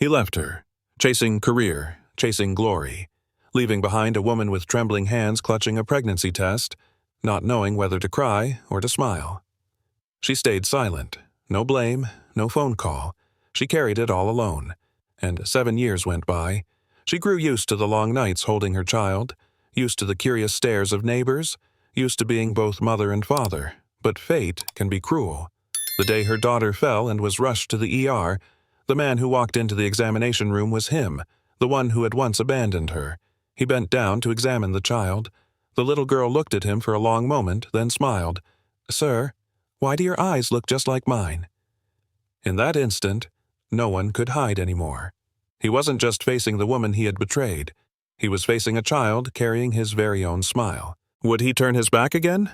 He left her, chasing career, chasing glory, leaving behind a woman with trembling hands clutching a pregnancy test, not knowing whether to cry or to smile. She stayed silent. No blame, no phone call. She carried it all alone. And 7 years went by. She grew used to the long nights holding her child, used to the curious stares of neighbors, used to being both mother and father. But fate can be cruel. The day her daughter fell and was rushed to the ER, the man who walked into the examination room was him, the one who had once abandoned her. He bent down to examine the child. The little girl looked at him for a long moment, then smiled. "Sir, why do your eyes look just like mine?" In that instant, no one could hide anymore. He wasn't just facing the woman he had betrayed. He was facing a child carrying his very own smile. Would he turn his back again?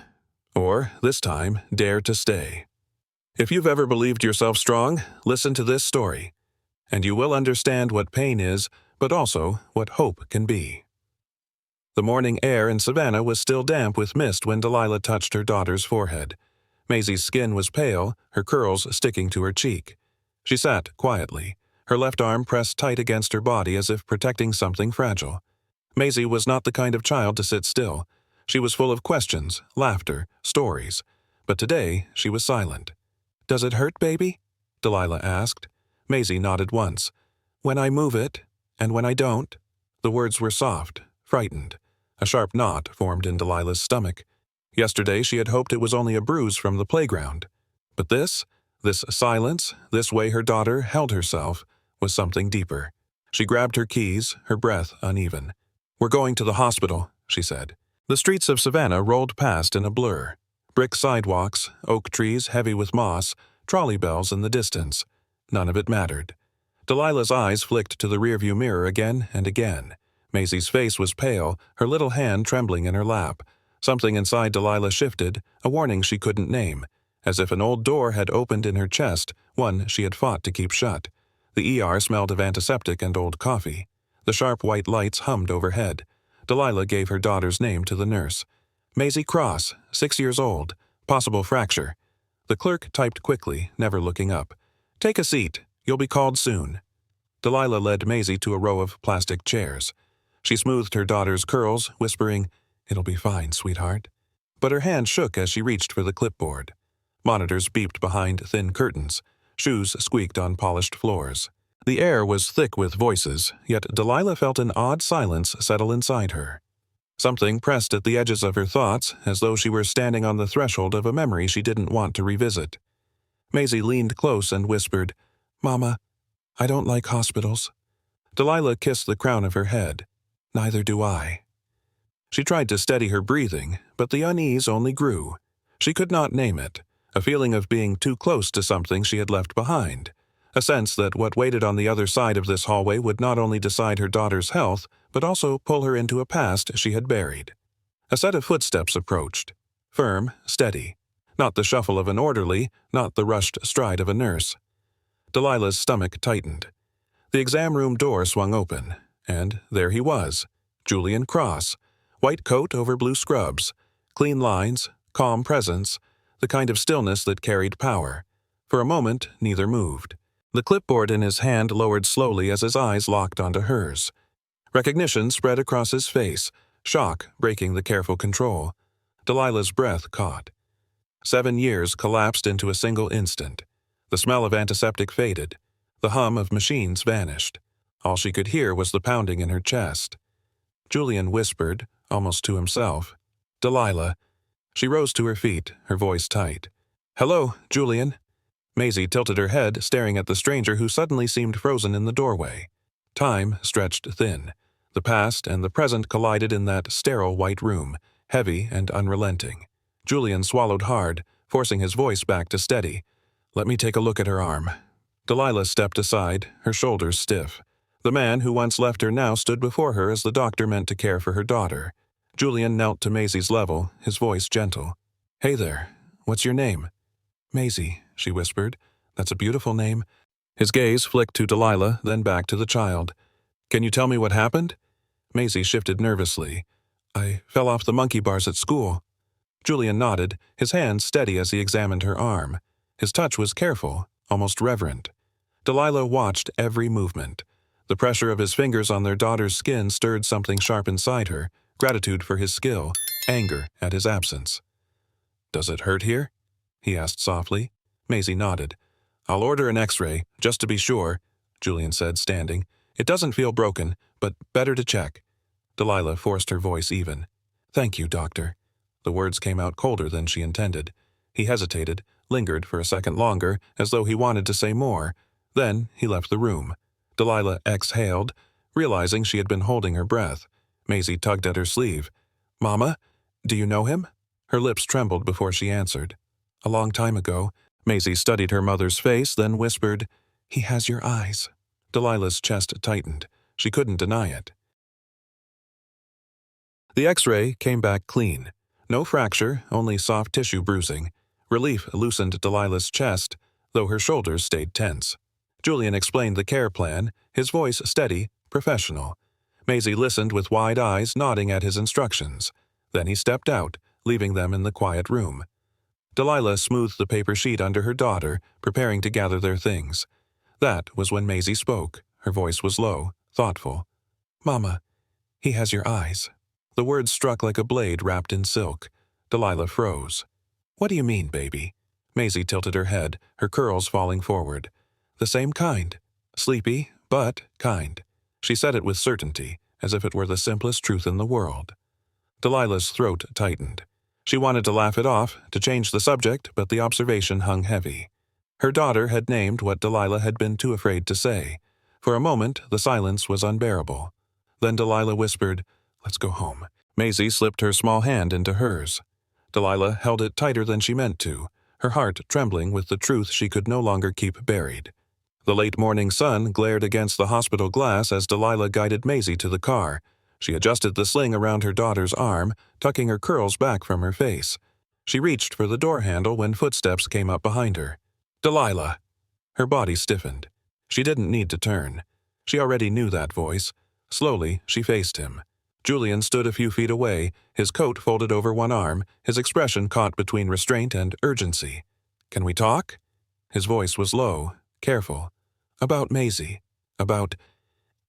Or, this time, dare to stay? If you've ever believed yourself strong, listen to this story, and you will understand what pain is, but also what hope can be. The morning air in Savannah was still damp with mist when Delilah touched her daughter's forehead. Maisie's skin was pale, her curls sticking to her cheek. She sat quietly, her left arm pressed tight against her body as if protecting something fragile. Maisie was not the kind of child to sit still. She was full of questions, laughter, stories. But today, she was silent. "Does it hurt, baby?" Delilah asked. Maisie nodded once. "When I move it, and when I don't." The words were soft, frightened. A sharp knot formed in Delilah's stomach. Yesterday she had hoped it was only a bruise from the playground. But this silence, this way her daughter held herself, was something deeper. She grabbed her keys, her breath uneven. "We're going to the hospital," she said. The streets of Savannah rolled past in a blur. Brick sidewalks, oak trees heavy with moss, trolley bells in the distance. None of it mattered. Delilah's eyes flicked to the rearview mirror again and again. Maisie's face was pale, her little hand trembling in her lap. Something inside Delilah shifted, a warning she couldn't name, as if an old door had opened in her chest, one she had fought to keep shut. The ER smelled of antiseptic and old coffee. The sharp white lights hummed overhead. Delilah gave her daughter's name to the nurse. "Maisie Cross, 6 years old. Possible fracture." The clerk typed quickly, never looking up. "Take a seat. You'll be called soon." Delilah led Maisie to a row of plastic chairs. She smoothed her daughter's curls, whispering, "It'll be fine, sweetheart." But her hand shook as she reached for the clipboard. Monitors beeped behind thin curtains. Shoes squeaked on polished floors. The air was thick with voices, yet Delilah felt an odd silence settle inside her. Something pressed at the edges of her thoughts, as though she were standing on the threshold of a memory she didn't want to revisit. Maisie leaned close and whispered, "Mama, I don't like hospitals." Delilah kissed the crown of her head. "Neither do I." She tried to steady her breathing, but the unease only grew. She could not name it. A feeling of being too close to something she had left behind. A sense that what waited on the other side of this hallway would not only decide her daughter's health, but also pull her into a past she had buried. A set of footsteps approached. Firm, steady. Not the shuffle of an orderly, not the rushed stride of a nurse. Delilah's stomach tightened. The exam room door swung open, and there he was, Julian Cross. White coat over blue scrubs. Clean lines, calm presence, the kind of stillness that carried power. For a moment, neither moved. The clipboard in his hand lowered slowly as his eyes locked onto hers. Recognition spread across his face, shock breaking the careful control. Delilah's breath caught. 7 years collapsed into a single instant. The smell of antiseptic faded. The hum of machines vanished. All she could hear was the pounding in her chest. Julian whispered, almost to himself, "Delilah." She rose to her feet, her voice tight. "Hello, Julian." Maisie tilted her head, staring at the stranger who suddenly seemed frozen in the doorway. Time stretched thin. The past and the present collided in that sterile white room, heavy and unrelenting. Julian swallowed hard, forcing his voice back to steady. "Let me take a look at her arm." Delilah stepped aside, her shoulders stiff. The man who once left her now stood before her as the doctor meant to care for her daughter. Julian knelt to Maisie's level, his voice gentle. "Hey there, what's your name?" "Maisie," she whispered. "That's a beautiful name." His gaze flicked to Delilah, then back to the child. "Can you tell me what happened?" Maisie shifted nervously. "I fell off the monkey bars at school." Julian nodded, his hand steady as he examined her arm. His touch was careful, almost reverent. Delilah watched every movement. The pressure of his fingers on their daughter's skin stirred something sharp inside her, gratitude for his skill, anger at his absence. "Does it hurt here?" he asked softly. Maisie nodded. "I'll order an X-ray, just to be sure," Julian said, standing. "It doesn't feel broken, but better to check." Delilah forced her voice even. "Thank you, doctor." The words came out colder than she intended. He hesitated, lingered for a second longer, as though he wanted to say more. Then he left the room. Delilah exhaled, realizing she had been holding her breath. Maisie tugged at her sleeve. "Mama, do you know him?" Her lips trembled before she answered. "A long time ago." Maisie studied her mother's face, then whispered, "He has your eyes." Delilah's chest tightened. She couldn't deny it. The X-ray came back clean. No fracture, only soft tissue bruising. Relief loosened Delilah's chest, though her shoulders stayed tense. Julian explained the care plan, his voice steady, professional. Maisie listened with wide eyes, nodding at his instructions. Then he stepped out, leaving them in the quiet room. Delilah smoothed the paper sheet under her daughter, preparing to gather their things. That was when Maisie spoke. Her voice was low, thoughtful. "Mama, he has your eyes." The words struck like a blade wrapped in silk. Delilah froze. "What do you mean, baby?" Maisie tilted her head, her curls falling forward. "The same kind. Sleepy, but kind." She said it with certainty, as if it were the simplest truth in the world. Delilah's throat tightened. She wanted to laugh it off, to change the subject, but the observation hung heavy. Her daughter had named what Delilah had been too afraid to say. For a moment, the silence was unbearable. Then Delilah whispered, "Let's go home." Maisie slipped her small hand into hers. Delilah held it tighter than she meant to, her heart trembling with the truth she could no longer keep buried. The late morning sun glared against the hospital glass as Delilah guided Maisie to the car. She adjusted the sling around her daughter's arm, tucking her curls back from her face. She reached for the door handle when footsteps came up behind her. "Delilah!" Her body stiffened. She didn't need to turn. She already knew that voice. Slowly, she faced him. Julian stood a few feet away, his coat folded over one arm, his expression caught between restraint and urgency. "Can we talk?" His voice was low, careful. "About Maisie. About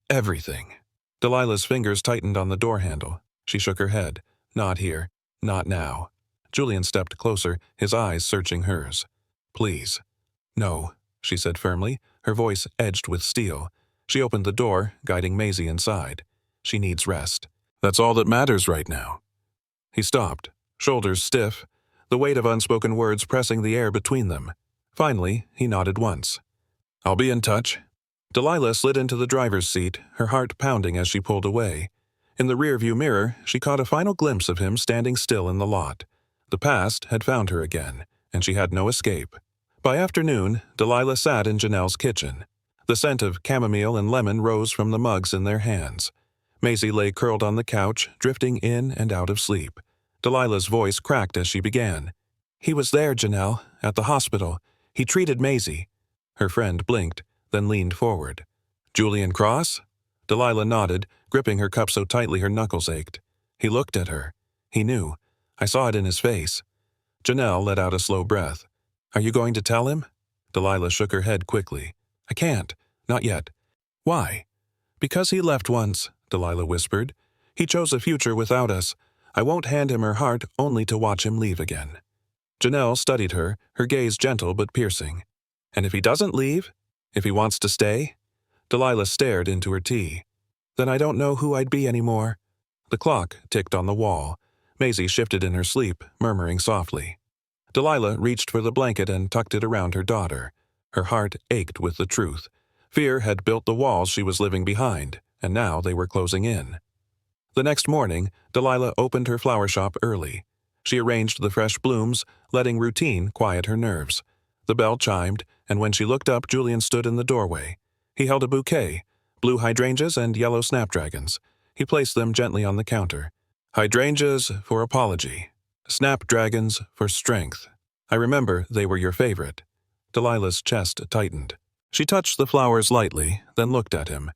everything." Delilah's fingers tightened on the door handle. She shook her head. "Not here. Not now." Julian stepped closer, his eyes searching hers. "Please." "No," she said firmly, her voice edged with steel. She opened the door, guiding Maisie inside. "She needs rest. That's all that matters right now." He stopped, shoulders stiff, the weight of unspoken words pressing the air between them. Finally, he nodded once. "I'll be in touch." Delilah slid into the driver's seat, her heart pounding as she pulled away. In the rearview mirror, she caught a final glimpse of him standing still in the lot. The past had found her again, and she had no escape. By afternoon, Delilah sat in Janelle's kitchen. The scent of chamomile and lemon rose from the mugs in their hands. Maisie lay curled on the couch, drifting in and out of sleep. Delilah's voice cracked as she began. "He was there, Janelle, at the hospital. He treated Maisie." Her friend blinked, then leaned forward. "Julian Cross?" Delilah nodded, gripping her cup so tightly her knuckles ached. He looked at her. He knew. I saw it in his face. Janelle let out a slow breath. "Are you going to tell him?" Delilah shook her head quickly. "I can't. Not yet." "Why?" "Because he left once," Delilah whispered. "He chose a future without us. I won't hand him her heart only to watch him leave again." Janelle studied her, her gaze gentle but piercing. "And if he doesn't leave? If he wants to stay?" Delilah stared into her tea. "Then I don't know who I'd be anymore." The clock ticked on the wall. Maisie shifted in her sleep, murmuring softly. Delilah reached for the blanket and tucked it around her daughter. Her heart ached with the truth. Fear had built the walls she was living behind, and now they were closing in. The next morning, Delilah opened her flower shop early. She arranged the fresh blooms, letting routine quiet her nerves. The bell chimed, and when she looked up, Julian stood in the doorway. He held a bouquet, blue hydrangeas and yellow snapdragons. He placed them gently on the counter. "Hydrangeas for apology. Snapdragons for strength. I remember they were your favorite." Delilah's chest tightened. She touched the flowers lightly, then looked at him.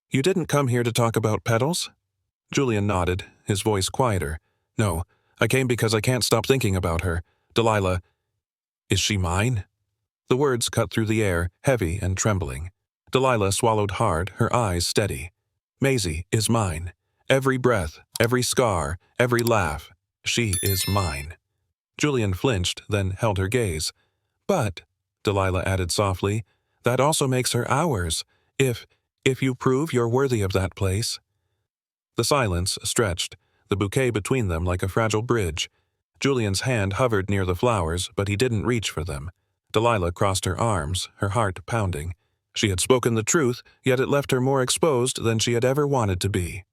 "You didn't come here to talk about petals?" Julian nodded, his voice quieter. "No, I came because I can't stop thinking about her. Delilah, is she mine?" The words cut through the air, heavy and trembling. Delilah swallowed hard, her eyes steady. Maisie is mine. Every breath, every scar, every laugh. She is mine. Julian flinched, then held her gaze. But, Delilah added softly, that also makes her ours, if you prove you're worthy of that place. The silence stretched, the bouquet between them like a fragile bridge. Julian's hand hovered near the flowers, but he didn't reach for them. Delilah crossed her arms, her heart pounding. She had spoken the truth, yet it left her more exposed than she had ever wanted to be.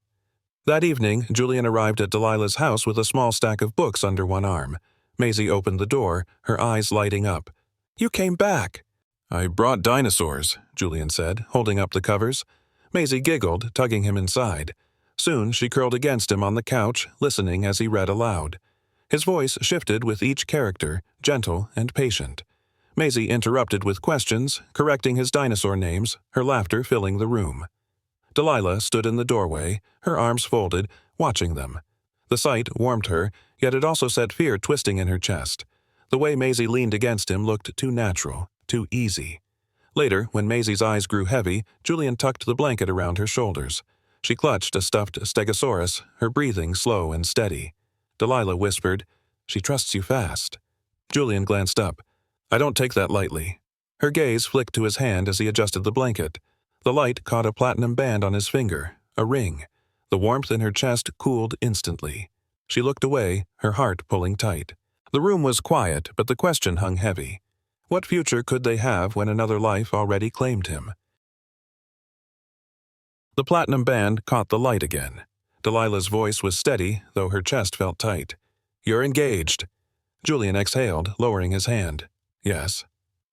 That evening, Julian arrived at Delilah's house with a small stack of books under one arm. Maisie opened the door, her eyes lighting up. "You came back." "I brought dinosaurs," Julian said, holding up the covers. Maisie giggled, tugging him inside. Soon she curled against him on the couch, listening as he read aloud. His voice shifted with each character, gentle and patient. Maisie interrupted with questions, correcting his dinosaur names, her laughter filling the room. Delilah stood in the doorway, her arms folded, watching them. The sight warmed her, yet it also set fear twisting in her chest. The way Maisie leaned against him looked too natural, too easy. Later, when Maisie's eyes grew heavy, Julian tucked the blanket around her shoulders. She clutched a stuffed stegosaurus, her breathing slow and steady. Delilah whispered, "She trusts you fast." Julian glanced up. "I don't take that lightly." Her gaze flicked to his hand as he adjusted the blanket. The light caught a platinum band on his finger, a ring. The warmth in her chest cooled instantly. She looked away, her heart pulling tight. The room was quiet, but the question hung heavy. What future could they have when another life already claimed him? The platinum band caught the light again. Delilah's voice was steady, though her chest felt tight. "You're engaged." Julian exhaled, lowering his hand. "Yes."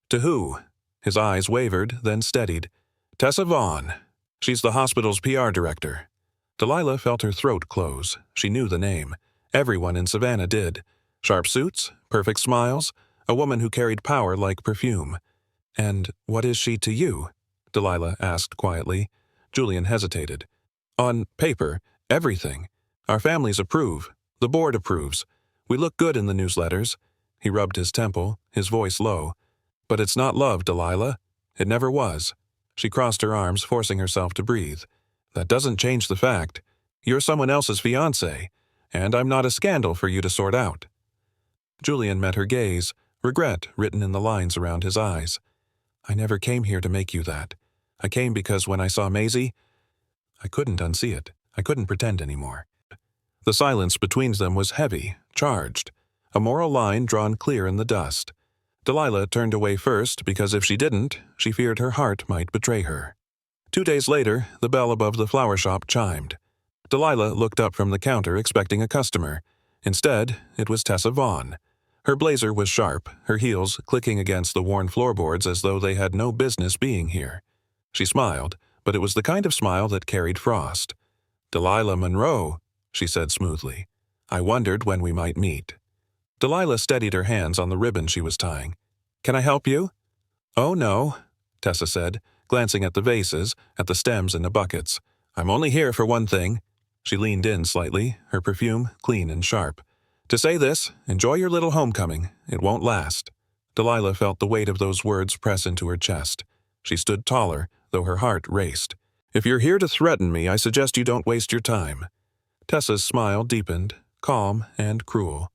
"To who?" His eyes wavered, then steadied. "Tessa Vaughn. She's the hospital's PR director." Delilah felt her throat close. She knew the name. Everyone in Savannah did. Sharp suits, perfect smiles, a woman who carried power like perfume. "And what is she to you?" Delilah asked quietly. Julian hesitated. "On paper, everything. Our families approve. The board approves. We look good in the newsletters." He rubbed his temple, his voice low. "But it's not love, Delilah. It never was." She crossed her arms, forcing herself to breathe. "That doesn't change the fact. You're someone else's fiancé, and I'm not a scandal for you to sort out." Julian met her gaze, regret written in the lines around his eyes. "I never came here to make you that. I came because when I saw Maisie, I couldn't unsee it. I couldn't pretend anymore." The silence between them was heavy, charged, a moral line drawn clear in the dust. Delilah turned away first because if she didn't, she feared her heart might betray her. 2 days later, the bell above the flower shop chimed. Delilah looked up from the counter expecting a customer. Instead, it was Tessa Vaughn. Her blazer was sharp, her heels clicking against the worn floorboards as though they had no business being here. She smiled, but it was the kind of smile that carried frost. "Delilah Monroe," she said smoothly. "I wondered when we might meet." Delilah steadied her hands on the ribbon she was tying. "Can I help you?" "Oh, no," Tessa said, glancing at the vases, at the stems and the buckets. "I'm only here for one thing." She leaned in slightly, her perfume clean and sharp. "To say this, enjoy your little homecoming. It won't last." Delilah felt the weight of those words press into her chest. She stood taller, though her heart raced. "If you're here to threaten me, I suggest you don't waste your time." Tessa's smile deepened, calm and cruel.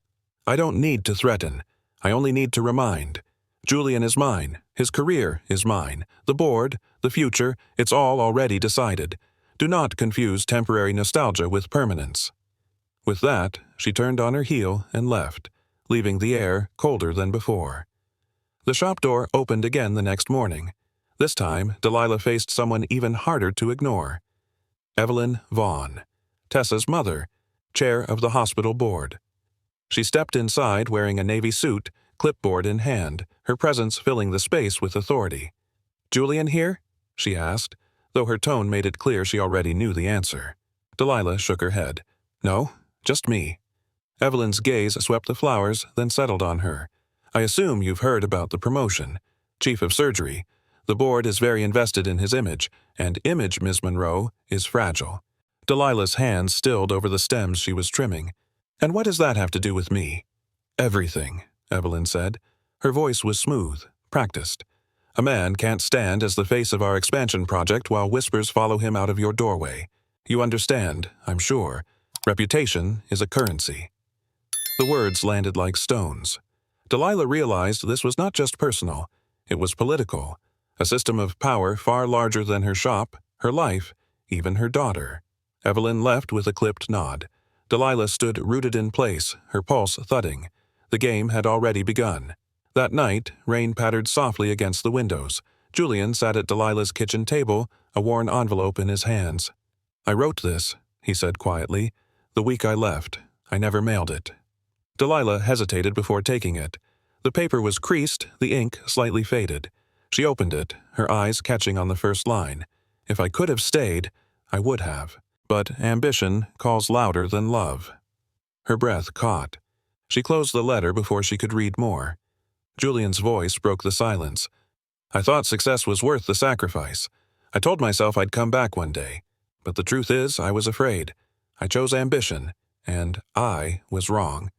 "I don't need to threaten. I only need to remind. Julian is mine. His career is mine. The board, the future, it's all already decided. Do not confuse temporary nostalgia with permanence." With that, she turned on her heel and left, leaving the air colder than before. The shop door opened again the next morning. This time, Delilah faced someone even harder to ignore. Evelyn Vaughn, Tessa's mother, chair of the hospital board. She stepped inside wearing a navy suit, clipboard in hand, her presence filling the space with authority. "Julian here?" she asked, though her tone made it clear she already knew the answer. Delilah shook her head. "No, just me." Evelyn's gaze swept the flowers, then settled on her. "I assume you've heard about the promotion. Chief of surgery. The board is very invested in his image, and image, Miss Monroe, is fragile." Delilah's hands stilled over the stems she was trimming. "And what does that have to do with me?" "Everything," Evelyn said. Her voice was smooth, practiced. A man can't stand as the face of our expansion project while whispers follow him out of your doorway. You understand, I'm sure. Reputation is a currency. The words landed like stones. Delilah realized this was not just personal, it was political. A system of power far larger than her shop, her life, even her daughter. Evelyn left with a clipped nod. Delilah stood rooted in place, her pulse thudding. The game had already begun. That night, rain pattered softly against the windows. Julian sat at Delilah's kitchen table, a worn envelope in his hands. "I wrote this," he said quietly, "the week I left. I never mailed it." Delilah hesitated before taking it. The paper was creased, the ink slightly faded. She opened it, her eyes catching on the first line. "If I could have stayed, I would have. But ambition calls louder than love." Her breath caught. She closed the letter before she could read more. Julian's voice broke the silence. "I thought success was worth the sacrifice. I told myself I'd come back one day. But the truth is, I was afraid. I chose ambition, and I was wrong."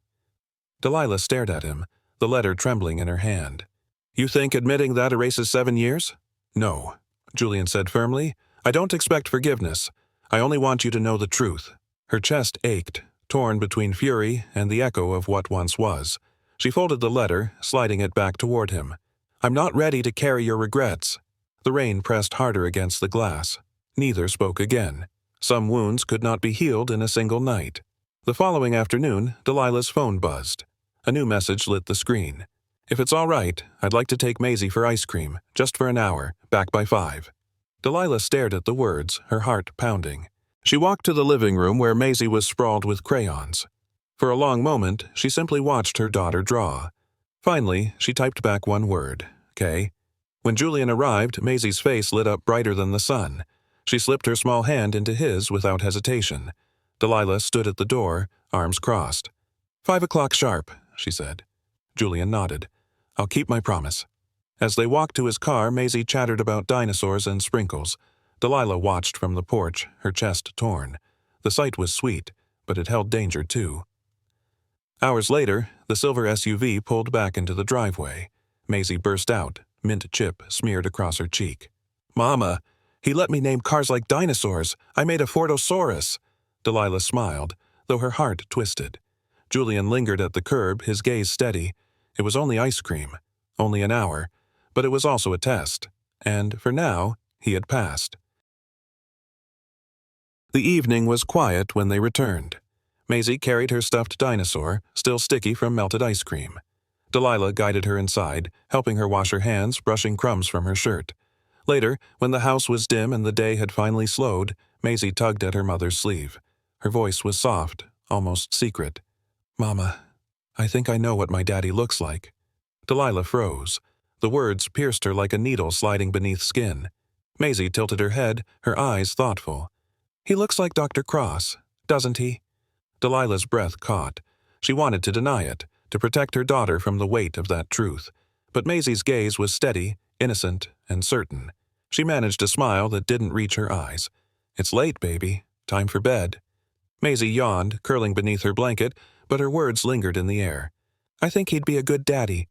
Delilah stared at him, the letter trembling in her hand. "You think admitting that erases 7 years?" "No," Julian said firmly. "I don't expect forgiveness. I only want you to know the truth." Her chest ached, torn between fury and the echo of what once was. She folded the letter, sliding it back toward him. "I'm not ready to carry your regrets." The rain pressed harder against the glass. Neither spoke again. Some wounds could not be healed in a single night. The following afternoon, Delilah's phone buzzed. A new message lit the screen. "If it's all right, I'd like to take Maisie for ice cream, just for an hour, back by 5. Delilah stared at the words, her heart pounding. She walked to the living room where Maisie was sprawled with crayons. For a long moment, she simply watched her daughter draw. Finally, she typed back one word, "K." When Julian arrived, Maisie's face lit up brighter than the sun. She slipped her small hand into his without hesitation. Delilah stood at the door, arms crossed. 5 o'clock sharp, she said. Julian nodded. "I'll keep my promise." As they walked to his car, Maisie chattered about dinosaurs and sprinkles. Delilah watched from the porch, her chest torn. The sight was sweet, but it held danger too. Hours later, the silver SUV pulled back into the driveway. Maisie burst out, mint chip smeared across her cheek. "Mama, he let me name cars like dinosaurs. I made a Fordosaurus." Delilah smiled, though her heart twisted. Julian lingered at the curb, his gaze steady. It was only ice cream, only an hour, but it was also a test, and for now, he had passed. The evening was quiet when they returned. Maisie carried her stuffed dinosaur, still sticky from melted ice cream. Delilah guided her inside, helping her wash her hands, brushing crumbs from her shirt. Later, when the house was dim and the day had finally slowed, Maisie tugged at her mother's sleeve. Her voice was soft, almost secret. "Mama, I think I know what my daddy looks like." Delilah froze. The words pierced her like a needle sliding beneath skin. Maisie tilted her head, her eyes thoughtful. "He looks like Dr. Cross, doesn't he?" Delilah's breath caught. She wanted to deny it, to protect her daughter from the weight of that truth. But Maisie's gaze was steady, innocent, and certain. She managed a smile that didn't reach her eyes. "It's late, baby. Time for bed." Maisie yawned, curling beneath her blanket, but her words lingered in the air. "I think he'd be a good daddy."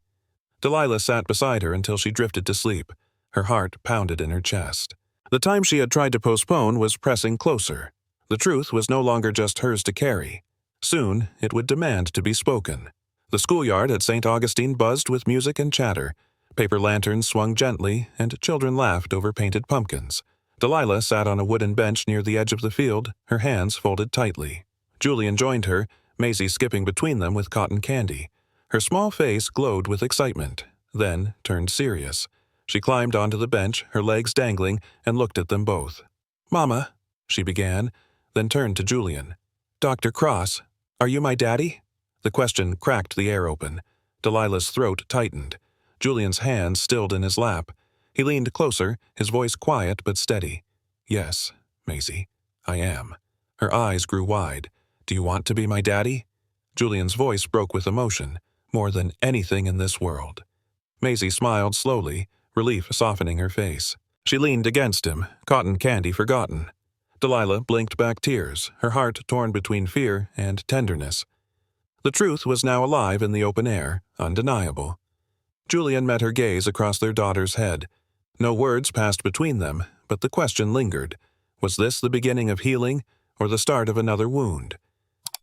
Delilah sat beside her until she drifted to sleep. Her heart pounded in her chest. The time she had tried to postpone was pressing closer. The truth was no longer just hers to carry. Soon, it would demand to be spoken. The schoolyard at St. Augustine buzzed with music and chatter. Paper lanterns swung gently, and children laughed over painted pumpkins. Delilah sat on a wooden bench near the edge of the field, her hands folded tightly. Julian joined her, Maisie skipping between them with cotton candy. Her small face glowed with excitement, then turned serious. She climbed onto the bench, her legs dangling, and looked at them both. "Mama," she began, then turned to Julian. "Dr. Cross, are you my daddy?" The question cracked the air open. Delilah's throat tightened. Julian's hands stilled in his lap. He leaned closer, his voice quiet but steady. "Yes, Maisie, I am." Her eyes grew wide. "Do you want to be my daddy?" Julian's voice broke with emotion, more than anything in this world. Maisie smiled slowly, relief softening her face. She leaned against him, cotton candy forgotten. Delilah blinked back tears, her heart torn between fear and tenderness. The truth was now alive in the open air, undeniable. Julian met her gaze across their daughter's head. No words passed between them, but the question lingered. Was this the beginning of healing, or the start of another wound?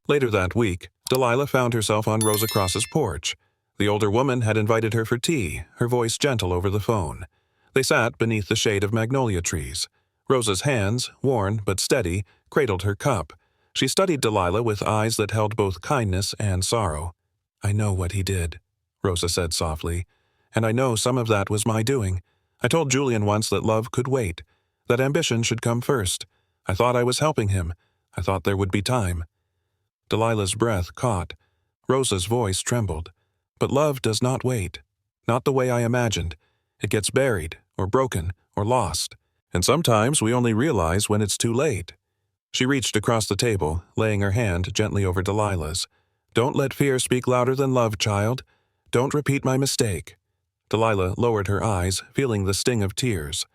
Later that week, Delilah found herself on Rosa Cross's porch. The older woman had invited her for tea, her voice gentle over the phone. They sat beneath the shade of magnolia trees. Rosa's hands, worn but steady, cradled her cup. She studied Delilah with eyes that held both kindness and sorrow. "I know what he did," Rosa said softly, "and I know some of that was my doing. I told Julian once that love could wait, that ambition should come first. I thought I was helping him. I thought there would be time." Delilah's breath caught. Rosa's voice trembled. "But love does not wait. Not the way I imagined. It gets buried, or broken, or lost. And sometimes we only realize when it's too late." She reached across the table, laying her hand gently over Delilah's. "Don't let fear speak louder than love, child. Don't repeat my mistake." Delilah lowered her eyes, feeling the sting of tears.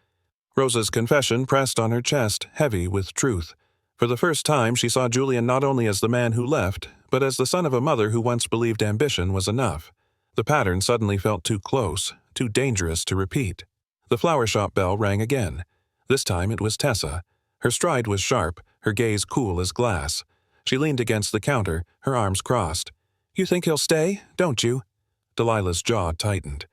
Rosa's confession pressed on her chest, heavy with truth. For the first time she saw Julian not only as the man who left, but as the son of a mother who once believed ambition was enough. The pattern suddenly felt too close, too dangerous to repeat. The flower shop bell rang again. This time it was Tessa. Her stride was sharp, her gaze cool as glass. She leaned against the counter, her arms crossed. "You think he'll stay, don't you?" Delilah's jaw tightened.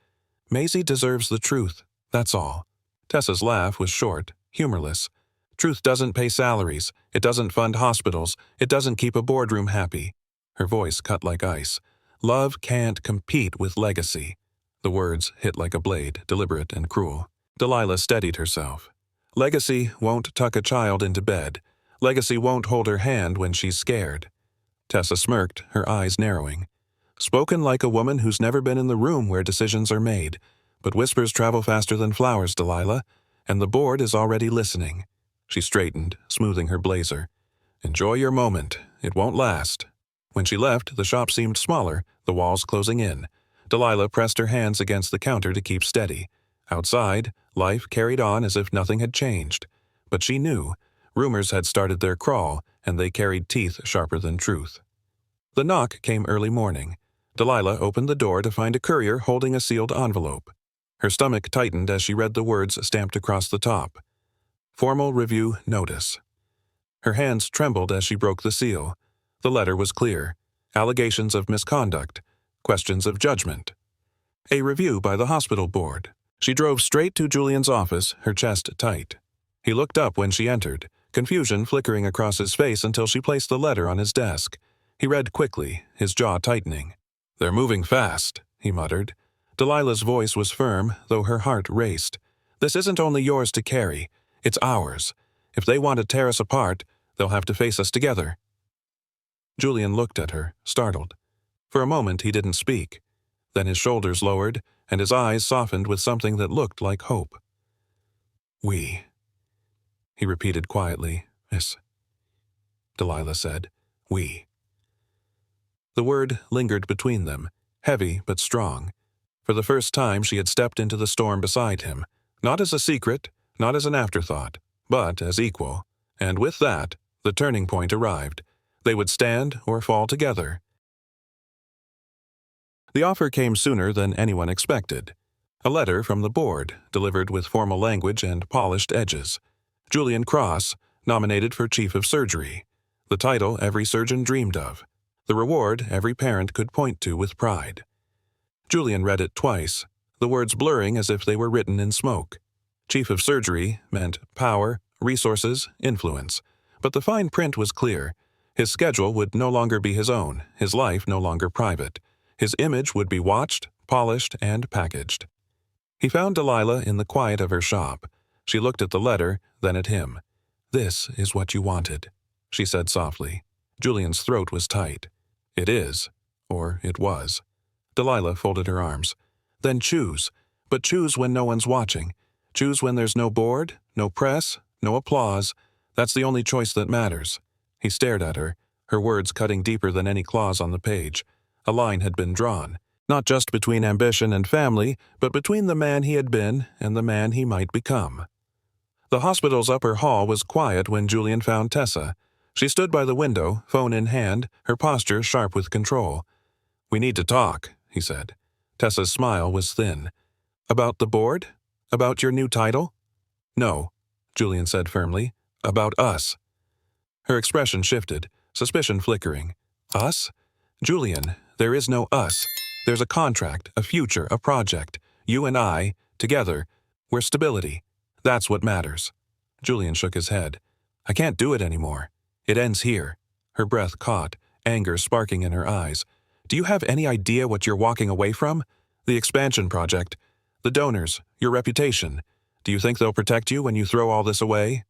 "Maisie deserves the truth, that's all." Tessa's laugh was short, humorless. "Truth doesn't pay salaries, it doesn't fund hospitals, it doesn't keep a boardroom happy." Her voice cut like ice. "Love can't compete with legacy." The words hit like a blade, deliberate and cruel. Delilah steadied herself. "Legacy won't tuck a child into bed. Legacy won't hold her hand when she's scared." Tessa smirked, her eyes narrowing. "Spoken like a woman who's never been in the room where decisions are made. But whispers travel faster than flowers, Delilah, and the board is already listening." She straightened, smoothing her blazer. "Enjoy your moment. It won't last." When she left, the shop seemed smaller, the walls closing in. Delilah pressed her hands against the counter to keep steady. Outside, life carried on as if nothing had changed. But she knew. Rumors had started their crawl, and they carried teeth sharper than truth. The knock came early morning. Delilah opened the door to find a courier holding a sealed envelope. Her stomach tightened as she read the words stamped across the top. "Formal Review Notice." Her hands trembled as she broke the seal. The letter was clear. Allegations of misconduct. Questions of judgment. A review by the hospital board. She drove straight to Julian's office, her chest tight. He looked up when she entered, confusion flickering across his face until she placed the letter on his desk. He read quickly, his jaw tightening. "They're moving fast," he muttered. Delilah's voice was firm, though her heart raced. "This isn't only yours to carry. It's ours. If they want to tear us apart, they'll have to face us together." Julian looked at her, startled. For a moment he didn't speak. Then his shoulders lowered, and his eyes softened with something that looked like hope. "We," he repeated quietly. "Miss," Delilah said. "We." The word lingered between them, heavy but strong. For the first time she had stepped into the storm beside him, not as a secret, not as an afterthought, but as equal. And with that, the turning point arrived. They would stand or fall together. The offer came sooner than anyone expected. A letter from the board, delivered with formal language and polished edges. Julian Cross, nominated for Chief of Surgery. The title every surgeon dreamed of. The reward every parent could point to with pride. Julian read it twice, the words blurring as if they were written in smoke. Chief of Surgery meant power, resources, influence. But the fine print was clear. His schedule would no longer be his own, his life no longer private. His image would be watched, polished, and packaged. He found Delilah in the quiet of her shop. She looked at the letter, then at him. "This is what you wanted," she said softly. Julian's throat was tight. "It is," or it was. Delilah folded her arms. "Then choose. But choose when no one's watching. Choose when there's no board, no press, no applause. That's the only choice that matters." He stared at her, her words cutting deeper than any clause on the page. A line had been drawn, not just between ambition and family, but between the man he had been and the man he might become. The hospital's upper hall was quiet when Julian found Tessa. She stood by the window, phone in hand, her posture sharp with control. "We need to talk," he said. Tessa's smile was thin. About the board? About your new title? No, Julian said firmly. About us. Her expression shifted, suspicion flickering. Us? Julian, there is no us. There's a contract, a future, a project. You and I, together, we're stability. That's what matters. Julian shook his head. I can't do it anymore. It ends here. Her breath caught, anger sparking in her eyes. Do you have any idea what you're walking away from? The expansion project. The donors, your reputation. Do you think they'll protect you when you throw all this away?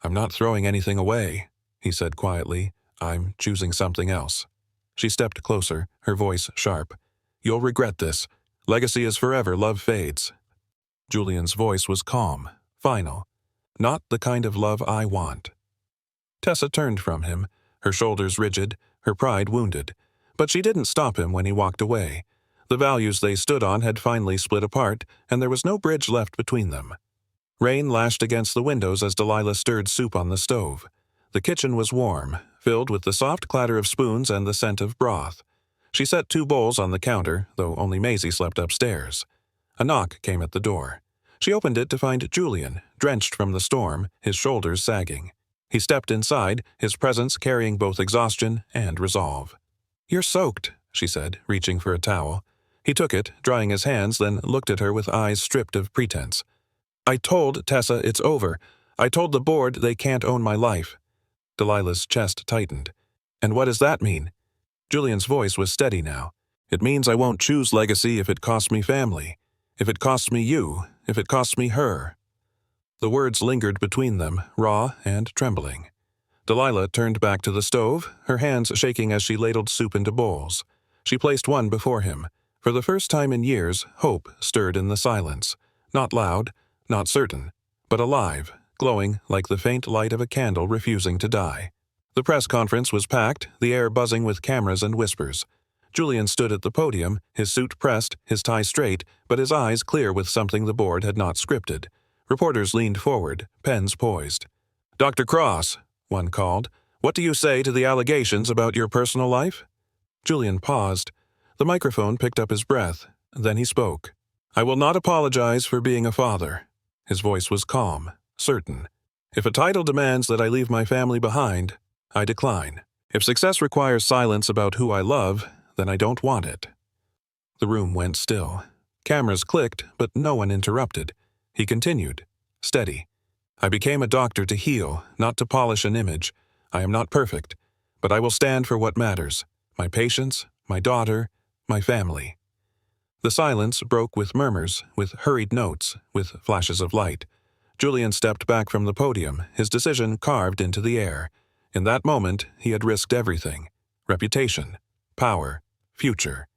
I'm not throwing anything away, he said quietly. I'm choosing something else. She stepped closer, her voice sharp. You'll regret this. Legacy is forever, love fades. Julian's voice was calm, final. Not the kind of love I want. Tessa turned from him, her shoulders rigid, her pride wounded. But she didn't stop him when he walked away. The values they stood on had finally split apart, and there was no bridge left between them. Rain lashed against the windows as Delilah stirred soup on the stove. The kitchen was warm, filled with the soft clatter of spoons and the scent of broth. She set 2 bowls on the counter, though only Maisie slept upstairs. A knock came at the door. She opened it to find Julian, drenched from the storm, his shoulders sagging. He stepped inside, his presence carrying both exhaustion and resolve. You're soaked, she said, reaching for a towel. He took it, drying his hands, then looked at her with eyes stripped of pretense. I told Tessa it's over. I told the board they can't own my life. Delilah's chest tightened. And what does that mean? Julian's voice was steady now. It means I won't choose legacy if it costs me family. If it costs me you. If it costs me her. The words lingered between them, raw and trembling. Delilah turned back to the stove, her hands shaking as she ladled soup into bowls. She placed one before him. For the first time in years, hope stirred in the silence. Not loud, not certain, but alive, glowing like the faint light of a candle refusing to die. The press conference was packed, the air buzzing with cameras and whispers. Julian stood at the podium, his suit pressed, his tie straight, but his eyes clear with something the board had not scripted. Reporters leaned forward, pens poised. Dr. Cross, one called, what do you say to the allegations about your personal life? Julian paused. The microphone picked up his breath. Then he spoke. I will not apologize for being a father. His voice was calm, certain. If a title demands that I leave my family behind, I decline. If success requires silence about who I love, then I don't want it. The room went still. Cameras clicked, but no one interrupted. He continued, steady. I became a doctor to heal, not to polish an image. I am not perfect, but I will stand for what matters. My patients, my daughter, my family. The silence broke with murmurs, with hurried notes, with flashes of light. Julian stepped back from the podium, his decision carved into the air. In that moment, he had risked everything. Reputation, power, future.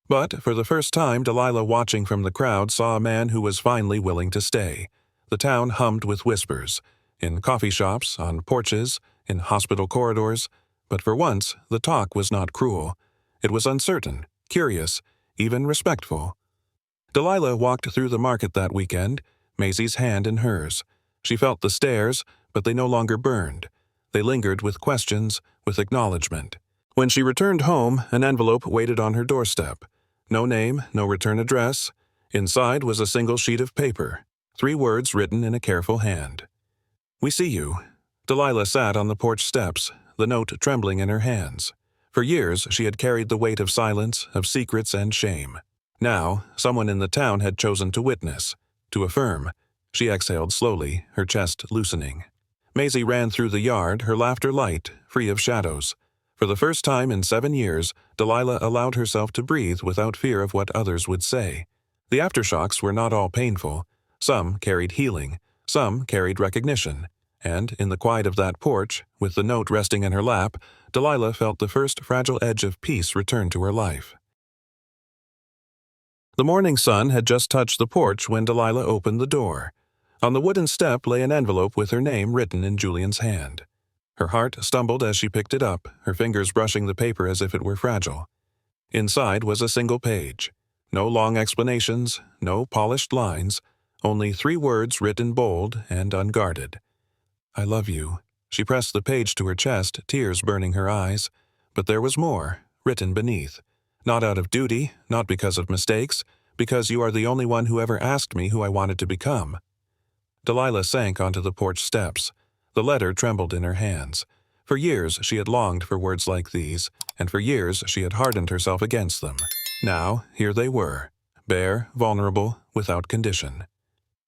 But for the first time, Delilah, watching from the crowd, saw a man who was finally willing to stay. The town hummed with whispers. In coffee shops, on porches, in hospital corridors. But for once, the talk was not cruel. It was uncertain, curious, even respectful. Delilah walked through the market that weekend, Maisie's hand in hers. She felt the stares, but they no longer burned. They lingered with questions, with acknowledgement. When she returned home, an envelope waited on her doorstep. No name, no return address. Inside was a single sheet of paper, 3 words written in a careful hand. We see you. Delilah sat on the porch steps, the note trembling in her hands. For years, she had carried the weight of silence, of secrets and shame. Now, someone in the town had chosen to witness, to affirm. She exhaled slowly, her chest loosening. Maisie ran through the yard, her laughter light, free of shadows. For the first time in 7 years, Delilah allowed herself to breathe without fear of what others would say. The aftershocks were not all painful. Some carried healing, some carried recognition. And, in the quiet of that porch, with the note resting in her lap, Delilah felt the first fragile edge of peace return to her life. The morning sun had just touched the porch when Delilah opened the door. On the wooden step lay an envelope with her name written in Julian's hand. Her heart stumbled as she picked it up, her fingers brushing the paper as if it were fragile. Inside was a single page. No long explanations, no polished lines, only 3 words written bold and unguarded. I love you. She pressed the page to her chest, tears burning her eyes. But there was more, written beneath. Not out of duty, not because of mistakes, because you are the only one who ever asked me who I wanted to become." Delilah sank onto the porch steps. The letter trembled in her hands. For years she had longed for words like these, and for years she had hardened herself against them. Now, here they were, bare, vulnerable, without condition.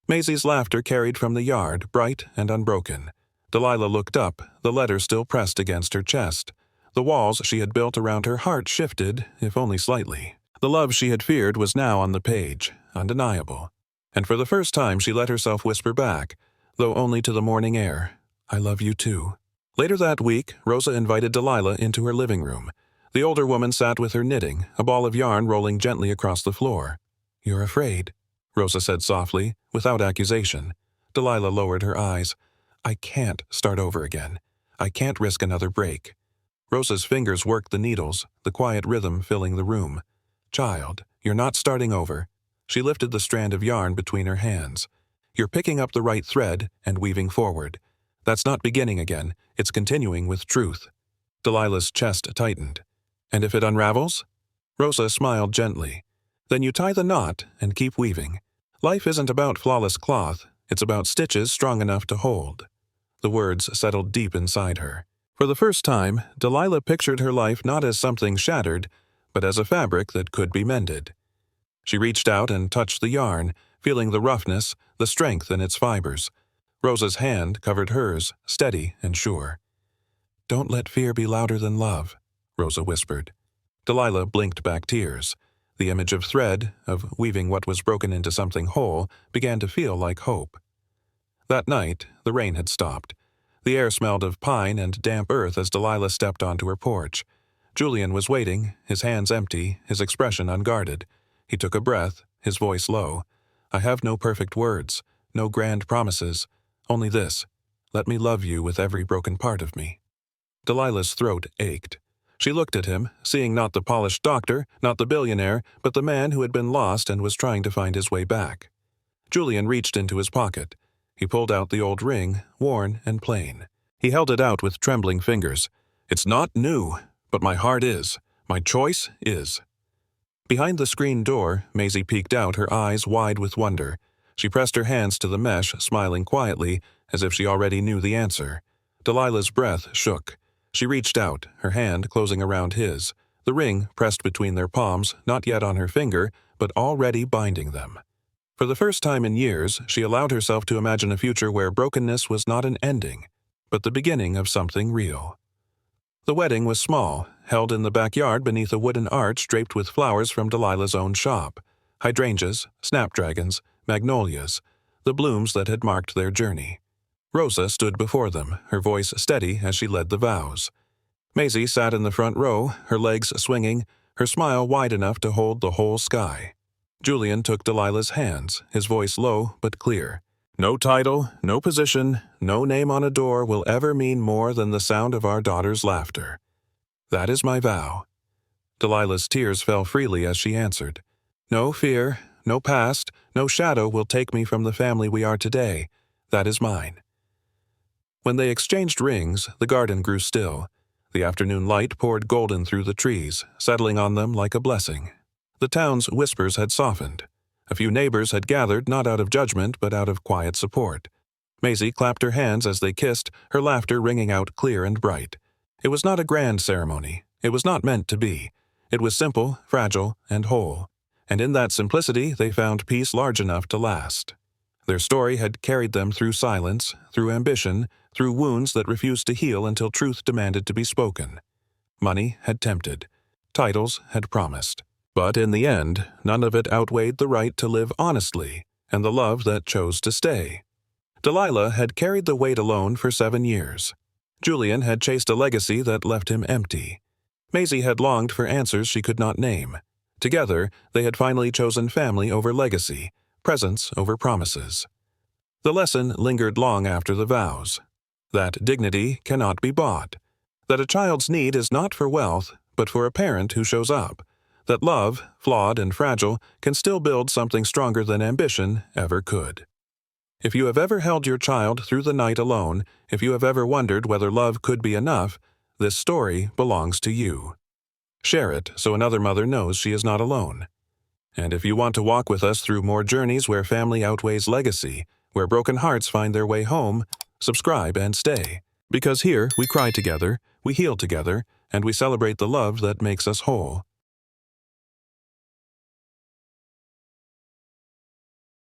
Maisie's laughter carried from the yard, bright and unbroken. Delilah looked up, the letter still pressed against her chest. The walls she had built around her heart shifted, if only slightly. The love she had feared was now on the page, undeniable. And for the first time she let herself whisper back, though only to the morning air, "I love you too." Later that week, Rosa invited Delilah into her living room. The older woman sat with her knitting, a ball of yarn rolling gently across the floor. "You're afraid," Rosa said softly, without accusation. Delilah lowered her eyes. "I can't start over again. I can't risk another break." Rosa's fingers worked the needles, the quiet rhythm filling the room. "Child, you're not starting over." She lifted the strand of yarn between her hands. "You're picking up the right thread and weaving forward. That's not beginning again, it's continuing with truth." Delilah's chest tightened. "And if it unravels?" Rosa smiled gently. "Then you tie the knot and keep weaving. Life isn't about flawless cloth, it's about stitches strong enough to hold." The words settled deep inside her. For the first time, Delilah pictured her life not as something shattered, but as a fabric that could be mended. She reached out and touched the yarn, feeling the roughness, the strength in its fibers. Rosa's hand covered hers, steady and sure. "Don't let fear be louder than love," Rosa whispered. Delilah blinked back tears. The image of thread, of weaving what was broken into something whole, began to feel like hope. That night, the rain had stopped. The air smelled of pine and damp earth as Delilah stepped onto her porch. Julian was waiting, his hands empty, his expression unguarded. He took a breath, his voice low. "I have no perfect words, no grand promises, only this. Let me love you with every broken part of me." Delilah's throat ached. She looked at him, seeing not the polished doctor, not the billionaire, but the man who had been lost and was trying to find his way back. Julian reached into his pocket. He pulled out the old ring, worn and plain. He held it out with trembling fingers. "It's not new, but my heart is. My choice is." Behind the screen door, Maisie peeked out, her eyes wide with wonder. She pressed her hands to the mesh, smiling quietly, as if she already knew the answer. Delilah's breath shook. She reached out, her hand closing around his, the ring pressed between their palms, not yet on her finger, but already binding them. For the first time in years, she allowed herself to imagine a future where brokenness was not an ending, but the beginning of something real. The wedding was small, held in the backyard beneath a wooden arch draped with flowers from Delilah's own shop. Hydrangeas, snapdragons, magnolias, the blooms that had marked their journey. Rosa stood before them, her voice steady as she led the vows. Maisie sat in the front row, her legs swinging, her smile wide enough to hold the whole sky. Julian took Delilah's hands, his voice low but clear. "No title, no position, no name on a door will ever mean more than the sound of our daughter's laughter. That is my vow." Delilah's tears fell freely as she answered. "No fear, no past, no shadow will take me from the family we are today. That is mine." When they exchanged rings, the garden grew still. The afternoon light poured golden through the trees, settling on them like a blessing. The town's whispers had softened. A few neighbors had gathered not out of judgment but out of quiet support. Maisie clapped her hands as they kissed, her laughter ringing out clear and bright. It was not a grand ceremony. It was not meant to be. It was simple, fragile, and whole. And in that simplicity they found peace large enough to last. Their story had carried them through silence, through ambition, through wounds that refused to heal until truth demanded to be spoken. Money had tempted. Titles had promised. But in the end, none of it outweighed the right to live honestly and the love that chose to stay. Delilah had carried the weight alone for 7 years. Julian had chased a legacy that left him empty. Maisie had longed for answers she could not name. Together, they had finally chosen family over legacy, presence over promises. The lesson lingered long after the vows. That dignity cannot be bought. That a child's need is not for wealth, but for a parent who shows up. That love, flawed and fragile, can still build something stronger than ambition ever could. If you have ever held your child through the night alone, if you have ever wondered whether love could be enough, this story belongs to you. Share it so another mother knows she is not alone. And if you want to walk with us through more journeys where family outweighs legacy, where broken hearts find their way home, subscribe and stay. Because here we cry together, we heal together, and we celebrate the love that makes us whole.